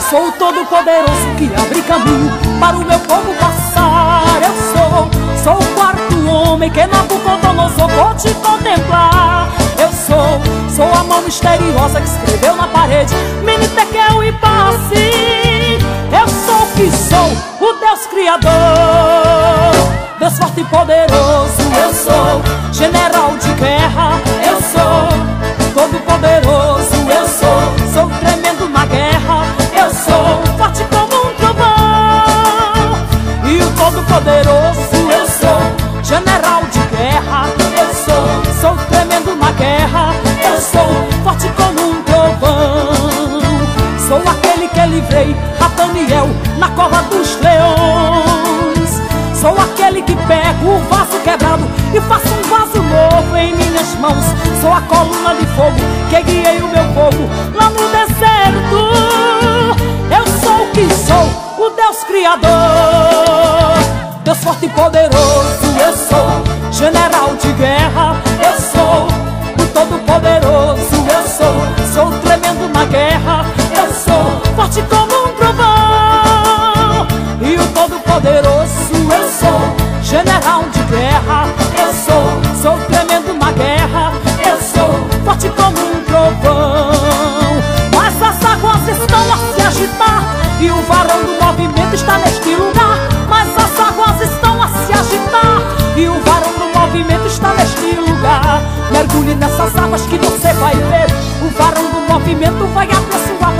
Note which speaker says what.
Speaker 1: sou o todo-poderoso que abre caminho para o meu povo passar. Eu sou o quarto homem que Nabucodonosor pôde contemplar. Eu sou a mão misteriosa que escreveu na parede Mene, Tekel e Parsi. Eu sou o que sou, o Deus Criador, Deus forte e poderoso. Eu sou general de guerra. Eu sou todo-poderoso. Eu sou tremendo na guerra. Eu sou forte como um trovão e o todo-poderoso. Eu sou general de guerra. Eu sou tremendo na guerra. Eu sou forte como um trovão. Sou aquele que livrei a Daniel na cova dos leões. Sou aquele que pego o vaso quebrado e faço um vaso novo em minhas mãos. Sou a coluna de fogo que guiei o meu povo lá no deserto. Eu sou o que sou, o Deus Criador, Deus forte e poderoso. Eu sou general de guerra. Eu sou o todo-poderoso. Eu sou tremendo na guerra. Eu sou forte como um trovão e o todo-poderoso. Eu sou general de guerra. Eu sou tremendo na guerra. Eu sou forte como um trovão. Mas as águas estão a se agitar e o varão do movimento está neste lugar. Mas as águas estão a se agitar e o varão do movimento está neste lugar. Mergulhe nessas águas que você vai ver. O varão do movimento vai abençoar